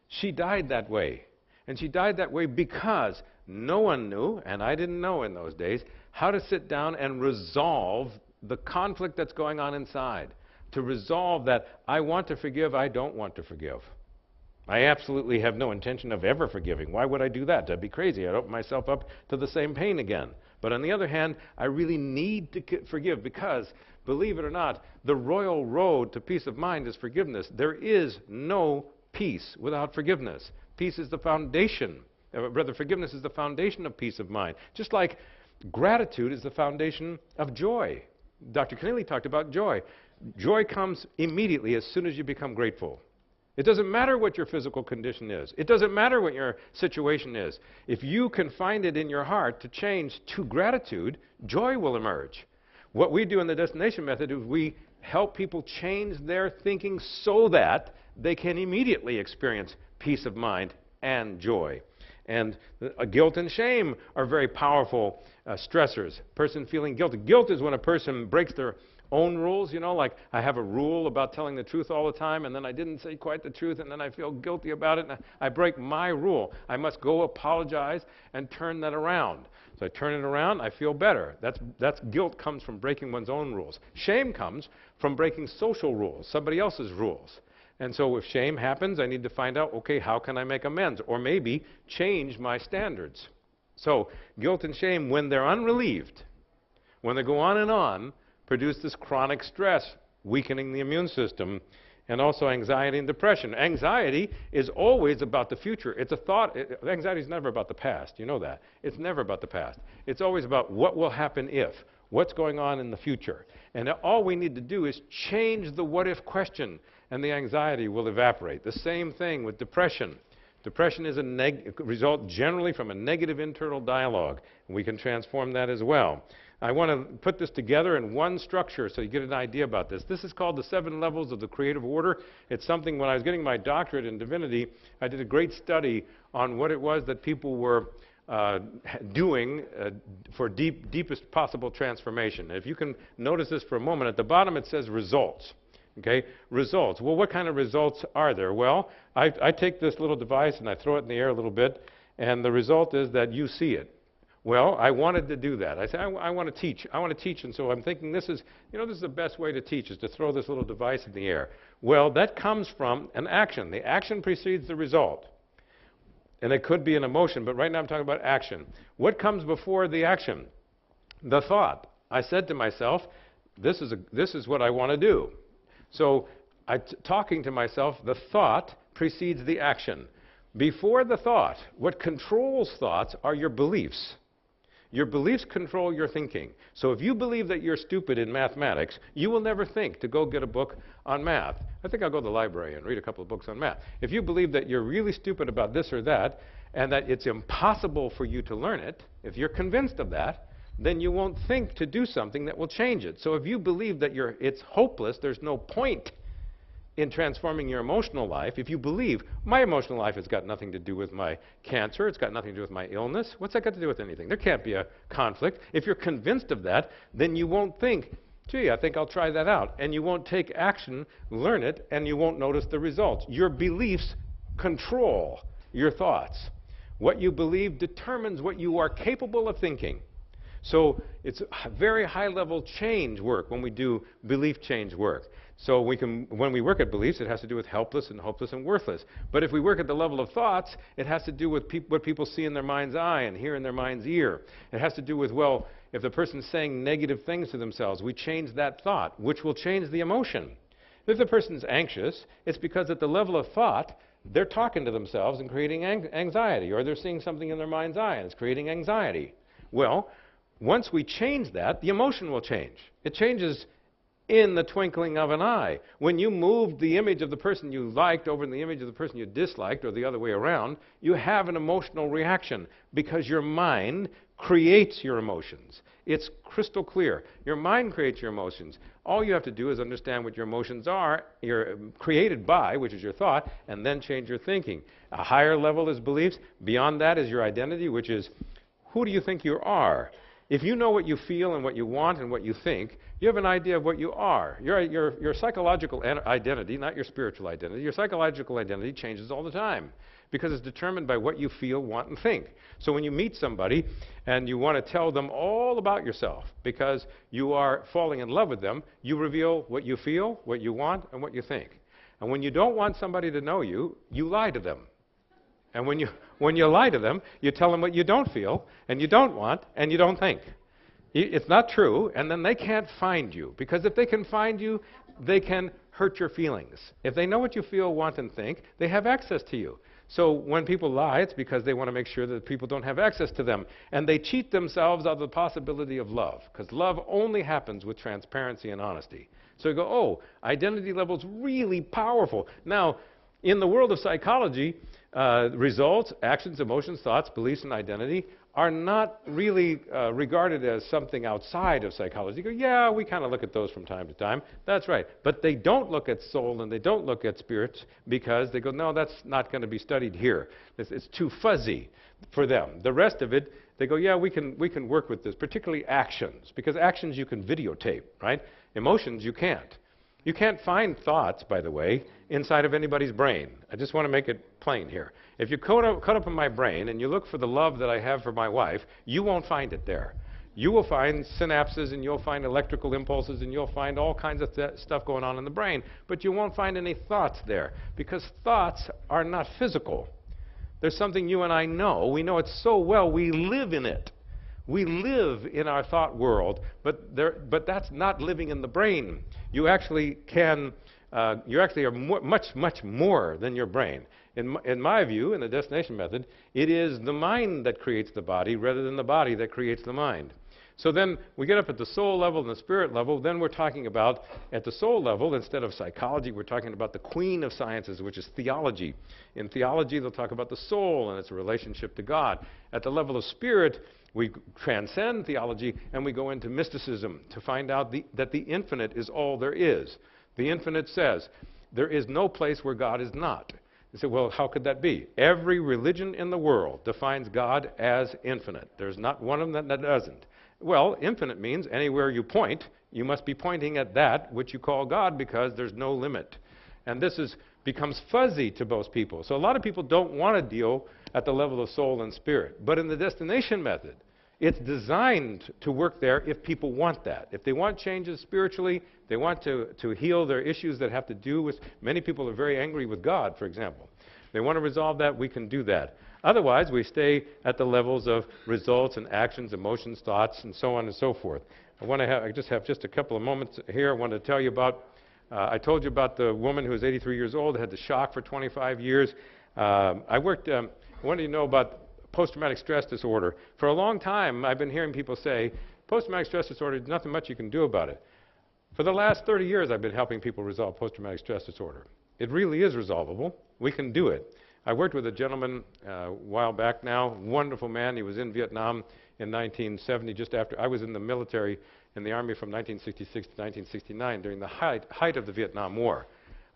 She died that way. And she died that way because no one knew, and I didn't know in those days, how to sit down and resolve the conflict that's going on inside. To resolve that I want to forgive, I don't want to forgive. I absolutely have no intention of ever forgiving. Why would I do that? That'd be crazy. I'd open myself up to the same pain again. But on the other hand, I really need to forgive because, believe it or not, the royal road to peace of mind is forgiveness. There is no peace without forgiveness. Peace is the foundation. Forgiveness is the foundation of peace of mind. Just like gratitude is the foundation of joy. Dr. Keneally talked about joy. Joy comes immediately as soon as you become grateful. It doesn't matter what your physical condition is. It doesn't matter what your situation is. If you can find it in your heart to change to gratitude, joy will emerge. What we do in the destination method is we help people change their thinking so that they can immediately experience peace of mind and joy. And guilt and shame are very powerful stressors. Person feeling guilty. Guilt is when a person breaks their own rules, you know, like I have a rule about telling the truth all the time, and then I didn't say quite the truth, and then I feel guilty about it, and I break my rule. I must go apologize and turn that around. So I turn it around, I feel better. That's guilt comes from breaking one's own rules. Shame comes from breaking social rules, somebody else's rules. And so if shame happens, I need to find out, okay, how can I make amends? Or maybe change my standards. So guilt and shame, when they're unrelieved, when they go on, produce this chronic stress, weakening the immune system, and also anxiety and depression. Anxiety is always about the future. It's a thought. Anxiety is never about the past. You know that. It's never about the past. It's always about what will happen if, what's going on in the future. And all we need to do is change the what if question, and the anxiety will evaporate. The same thing with depression. Depression is a result generally from a negative internal dialogue, and we can transform that as well. I want to put this together in one structure so you get an idea about this. This is called the 7 levels of the creative order. It's something, when I was getting my doctorate in divinity, I did a great study on what it was that people were doing for deepest possible transformation. If you can notice this for a moment, at the bottom it says results. Okay, results. Well, what kind of results are there? Well, I take this little device and I throw it in the air a little bit, and the result is that you see it. Well, I wanted to do that. I said, I want to teach. I want to teach, and so I'm thinking this is the best way to teach, is to throw this little device in the air. Well, that comes from an action. The action precedes the result. And it could be an emotion, but right now I'm talking about action. What comes before the action? The thought. I said to myself, this is what I want to do. So talking to myself, the thought precedes the action. Before the thought, what controls thoughts are your beliefs. Your beliefs control your thinking. So if you believe that you're stupid in mathematics, you will never think to go get a book on math. I think I'll go to the library and read a couple of books on math. If you believe that you're really stupid about this or that, and that it's impossible for you to learn it, if you're convinced of that, then you won't think to do something that will change it. So if you believe that it's hopeless, there's no point in transforming your emotional life. If you believe, my emotional life has got nothing to do with my cancer, it's got nothing to do with my illness, what's that got to do with anything? There can't be a conflict. If you're convinced of that, then you won't think, gee, I think I'll try that out. And you won't take action, learn it, and you won't notice the results. Your beliefs control your thoughts. What you believe determines what you are capable of thinking. So it's very high-level change work when we do belief change work. So when we work at beliefs, it has to do with helpless and hopeless and worthless. But if we work at the level of thoughts, it has to do with what people see in their mind's eye and hear in their mind's ear. It has to do with, well, if the person's saying negative things to themselves, we change that thought, which will change the emotion. If the person's anxious, it's because at the level of thought, they're talking to themselves and creating anxiety, or they're seeing something in their mind's eye and it's creating anxiety. Well, once we change that, the emotion will change. It changes in the twinkling of an eye. When you moved the image of the person you liked over the image of the person you disliked, or the other way around, you have an emotional reaction because your mind creates your emotions. It's crystal clear. Your mind creates your emotions. All you have to do is understand what your emotions are, you're created by, which is your thought, and then change your thinking. A higher level is beliefs. Beyond that is your identity, which is, who do you think you are? If you know what you feel and what you want and what you think, you have an idea of what you are. Your psychological identity, not your spiritual identity, your psychological identity changes all the time because it's determined by what you feel, want, and think. So when you meet somebody and you want to tell them all about yourself because you are falling in love with them, you reveal what you feel, what you want, and what you think. And when you don't want somebody to know you, you lie to them. And when you lie to them, you tell them what you don't feel, and you don't want, and you don't think. It's not true, and then they can't find you. Because if they can find you, they can hurt your feelings. If they know what you feel, want, and think, they have access to you. So when people lie, it's because they want to make sure that people don't have access to them. And they cheat themselves out of the possibility of love. Because love only happens with transparency and honesty. So you go, oh, identity level is really powerful. Now, in the world of psychology, results, actions, emotions, thoughts, beliefs, and identity are not really regarded as something outside of psychology. You go, yeah, we kind of look at those from time to time. That's right. But they don't look at soul and they don't look at spirit because they go, no, that's not going to be studied here. It's too fuzzy for them. The rest of it, they go, yeah, we can work with this, particularly actions, because actions you can videotape, right? Emotions you can't. You can't find thoughts, by the way, inside of anybody's brain. I just want to make it plain here. If you cut up in my brain and you look for the love that I have for my wife, you won't find it there. You will find synapses and you'll find electrical impulses and you'll find all kinds of stuff going on in the brain, but you won't find any thoughts there because thoughts are not physical. There's something you and I know. We know it so well, we live in it. We live in our thought world, but that's not living in the brain. You actually are much more than your brain. In my view, in the destination method, it is the mind that creates the body rather than the body that creates the mind. So then we get up at the soul level and the spirit level, then we're talking about, at the soul level, instead of psychology, we're talking about the queen of sciences, which is theology. In theology, they'll talk about the soul and its relationship to God. At the level of spirit, we transcend theology and we go into mysticism to find out that the infinite is all there is. The infinite says, there is no place where God is not. You say, well, how could that be? Every religion in the world defines God as infinite. There's not one of them that doesn't. Well, infinite means anywhere you point, you must be pointing at that which you call God because there's no limit. And this becomes fuzzy to most people. So a lot of people don't want to deal at the level of soul and spirit. But in the destination method, It's designed to work there if people want that. If they want changes spiritually, they want to heal their issues that have to do with, many people are very angry with God, for example. They want to resolve that, we can do that. Otherwise, we stay at the levels of results and actions, emotions, thoughts, and so on and so forth. I just have a couple of moments here. I want to tell you about, I told you about the woman who was 83 years old, had the shock for 25 years. I want you to know about post-traumatic stress disorder. For a long time, I've been hearing people say, post-traumatic stress disorder, there's nothing much you can do about it. For the last 30 years, I've been helping people resolve post-traumatic stress disorder. It really is resolvable. We can do it. I worked with a gentleman a while back now, wonderful man. He was in Vietnam in 1970, just after I was in the military in the Army from 1966 to 1969 during the height of the Vietnam War.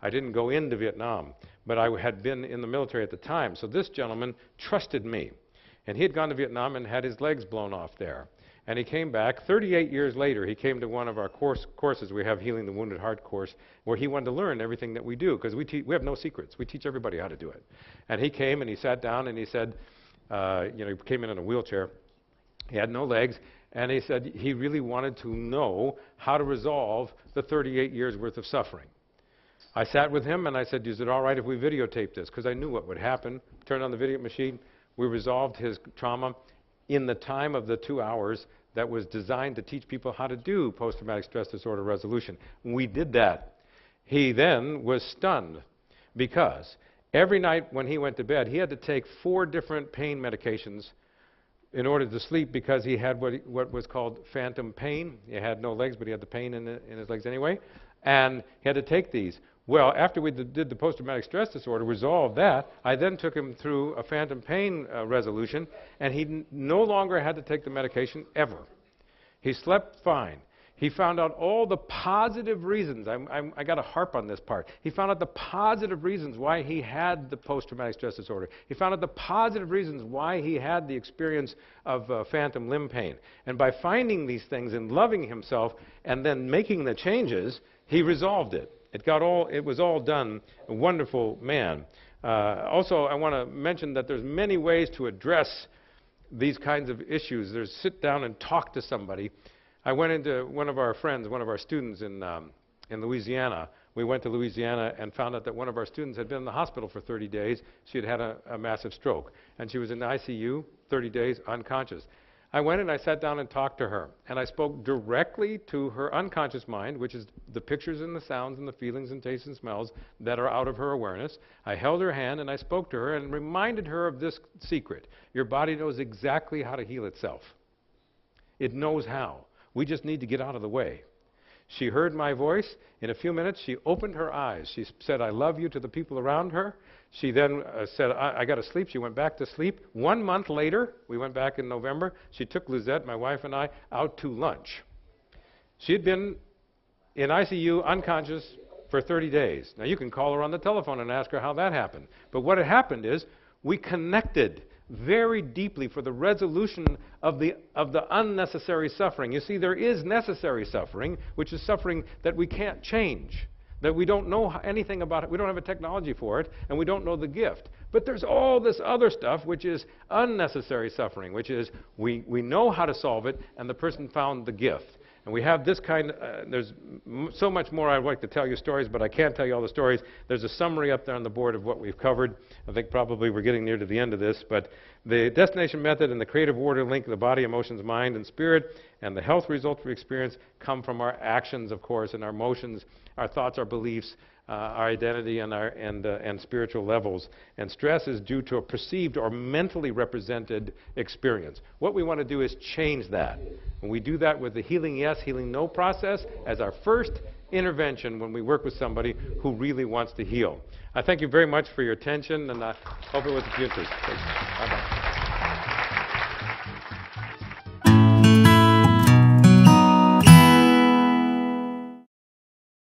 I didn't go into Vietnam, but I had been in the military at the time. So this gentleman trusted me. And he had gone to Vietnam and had his legs blown off there. And he came back. 38 years later, he came to one of our courses. We have Healing the Wounded Heart course, where he wanted to learn everything that we do, because we have no secrets. We teach everybody how to do it. And he came and he sat down and he said, he came in a wheelchair. He had no legs. And he said he really wanted to know how to resolve the 38 years worth of suffering. I sat with him and I said, is it all right if we videotape this? Because I knew what would happen. Turned on the video machine. We resolved his trauma in the time of the 2 hours that was designed to teach people how to do post-traumatic stress disorder resolution. We did that. He then was stunned because every night when he went to bed, he had to take 4 different pain medications in order to sleep, because he had what was called phantom pain. He had no legs, but he had the pain in his legs anyway. And he had to take these. Well, after we did the post-traumatic stress disorder, resolved that, I then took him through a phantom pain resolution, and he no longer had to take the medication ever. He slept fine. He found out all the positive reasons. I got to harp on this part. He found out the positive reasons why he had the post-traumatic stress disorder. He found out the positive reasons why he had the experience of phantom limb pain. And by finding these things and loving himself and then making the changes, he resolved it. It was all done. A wonderful man. Also, I want to mention that there's many ways to address these kinds of issues. There's sit down and talk to somebody. I went into one of our friends, one of our students in Louisiana. We went to Louisiana and found out that one of our students had been in the hospital for 30 days. She had had a massive stroke. And she was in the ICU, 30 days, unconscious. I went and I sat down and talked to her. And I spoke directly to her unconscious mind, which is the pictures and the sounds and the feelings and tastes and smells that are out of her awareness. I held her hand and I spoke to her and reminded her of this secret. Your body knows exactly how to heal itself. It knows how. We just need to get out of the way. She heard my voice. In a few minutes, she opened her eyes. She said, I love you, to the people around her. She then said, I got to sleep. She went back to sleep. 1 month later, we went back in November, she took Lizette, my wife, and I out to lunch. She had been in ICU, unconscious, for 30 days. Now, you can call her on the telephone and ask her how that happened. But what had happened is we connected very deeply for the resolution of the unnecessary suffering. You see, there is necessary suffering, which is suffering that we can't change, that we don't know anything about it, we don't have a technology for it, and we don't know the gift. But there's all this other stuff, which is unnecessary suffering, which is we know how to solve it, and the person found the gift. And we have this kind, there's so much more I'd like to tell you stories, but I can't tell you all the stories. There's a summary up there on the board of what we've covered. I think probably we're getting near to the end of this, but the destination method and the creative order link the body, emotions, mind, and spirit, and the health results we experience come from our actions, of course, and our emotions, our thoughts, our beliefs, our identity, and spiritual levels. And stress is due to a perceived or mentally represented experience. What we want to do is change that. And we do that with the Healing Yes, Healing No process as our first intervention when we work with somebody who really wants to heal. I thank you very much for your attention, and I hope it was of interest. Bye-bye.